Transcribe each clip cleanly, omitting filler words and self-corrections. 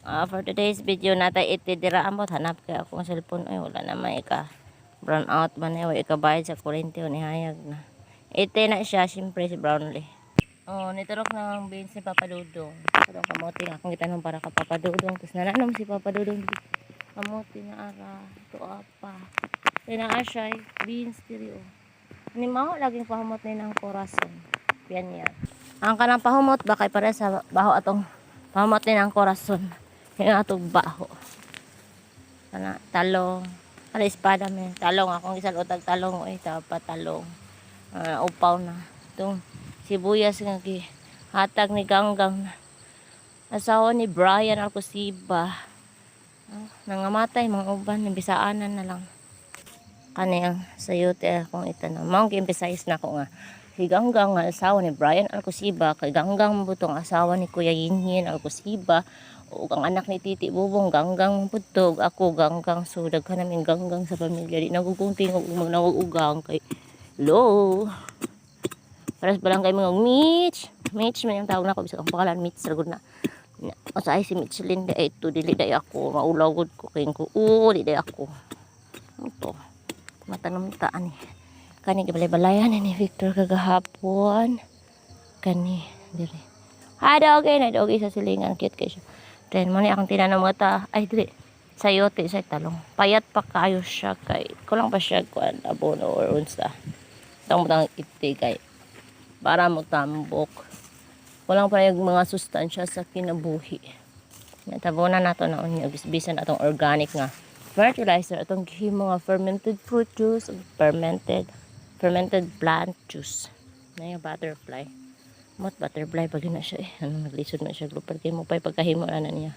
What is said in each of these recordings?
For today's video natin itidira amot hanap kay akong cellphone ay wala na may brown out man ay ikabayad sa kuryente ni hayag na. Ite na siya siyempre si Brownlee. Oh, niturok na ang beans ni Papa Dudong. Pero kamote nga akong gitanong para ka Papa Dudong. Tapos nananom si Papa Dudong. Kamote na ara. Ito apa. Tinaa siya beans diri oh. Ni mao laging pahamot ni ng korason. Yan yan. Ang kanang pahumot ba kay pare sa baho atong pahamot ni ng korason. Yung atong baho. Kana talong. Kana espada men. Talong akong isang utag talong oy dapat talong. Upaw na. Itong sibuyas nga hatag ni Ganggang na. Asawa ni Brian Alcosiba. Nangamatay mga uban nabisaanan na lang. Kaniyang sayote akong itanong. Maong gimpesayis na ako nga. Si Ganggang nga asawa ni Brian Alcosiba. Kay Ganggang butong asawa ni Kuya Yinyin Alcosiba. O ang anak ni Titi Bubong Ganggang putog. Ako Ganggang. So daghan namin Ganggang sa pamilya. Di nagugungting o magnagugang kay hello. Paras ba lang kayo mga Mitch. Mitch man yung tawag na ako. Bisa kang pakalan Mitch. Ragod na. O sa ay si Mitchelin. Di ito. Dili day ako. Maulawod ko. Kayong ko. Di day ako. Ito. Matanong taan eh. Kani gibalay-balayan ni Victor kagahapon. Kani diri. Hi doggy na doggy sa silingan cute kay siya. Then mo ni akong tinanong mga ta ay diri sayote sa talong. Payat pa kayo siya kay kulang pa siya kuan abono or unsa. Tang iti kay para mo tambok. Kulang pa yung mga sustansya sa kinabuhi. Natabunan nato na unya bisbisan atong organic nga fertilizer atong mga fermented fruit juice, fermented plant juice. Na yung butterfly. Mot butterfly pag na siya eh. Ano naglisod na siya glupad kay mo pa pagkahimo na niya.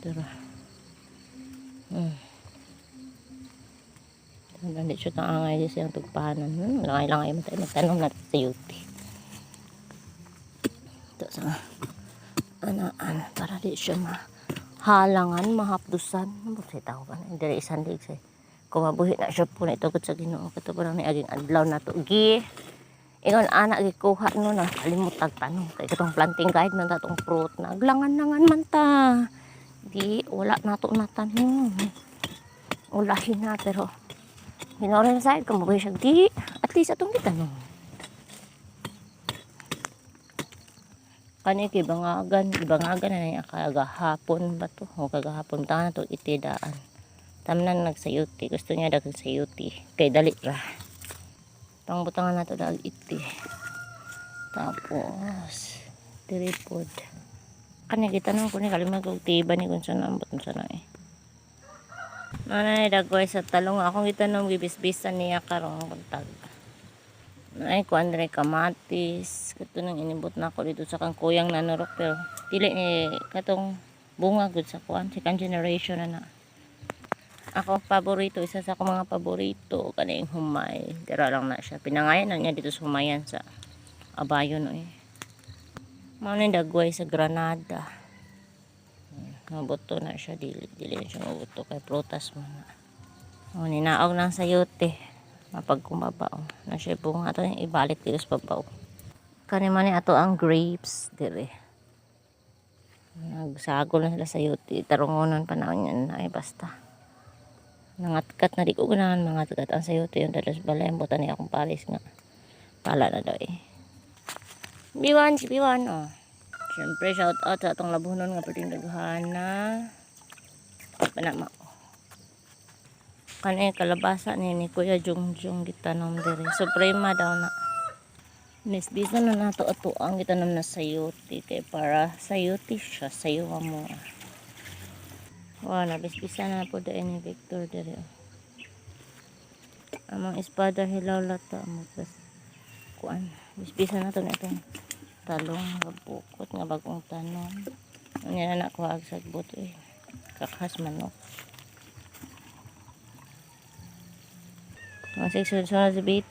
Pero hindi siya tangangay siyang tugpahanan. Langay-langay mo tayo magtanong natin sa yuti. Ito sa anaan para di siya halangan, mahapdusan. Ano ba siya tao ba? Hindi isang lig siya. Kung mabuhi na siya po na ito sa Ginoo. Kato ba lang ni aging adlaw na to. Ingon anak gikuha no na kalimutag tanong. Kaya itong planting guide man tatong fruit na. Aglangan-langan man ta. Di, wala na to na tanong. Ulahin na pero hinorin sa kung mabuhi siya. Di, at least atong gitanong. Kani ibangagan na niya kagahapon ba to o kagahapon ta na to itidaan tamnan nagsayuti gusto niya dagang sayuti kay dali ra pangbutangan na to dahil iti tapos diripod kani gitanong ko ni kalimag og tiba ni kun saan ambot mo sana eh nanay dagway sa talong akong gitanong gibisbisan niya karong buntag ay kuan rin kamatis kato nang inibot na ako dito sa kang kuyang nanurok pero dili ni katong bunga gud sa kuan second generation na ako paborito isa sa akong mga paborito kaning humay dira lang na siya pinangayan na niya dito sa humayan sa abayon no eh mao ni dagway sa Granada mabuto na siya dili na siya mabuto kay prutas mo na o ninaog ng sayote mapagkumabao na siya bunga ato yung ibalik dito sa babaw kanima ni ato ang grapes dire nagsagol na sila sa yuti tarungonan panahon yan ay basta nangatkat na di ko ganahan mga tagat ang sayote yung dalas balay ang buta niya akong palis nga pala na daw eh biwan si biwan oh syempre shout out sa atong labunon nga pwedeng daghana panama kanay kalabasa ni Kuya Jungjung gitanom dire suprema daw na nisbisa na nato ato ang gitanom na sayote kay para sayote siya sayo mo nabisbisa na po dahil ni Victor dire amang espada hilaw lata mo kuan bisbisa na to na itong talong nga bukot nga bagong tanom niya na nakuha sa sagbot eh kakas manok masig sunod sa bito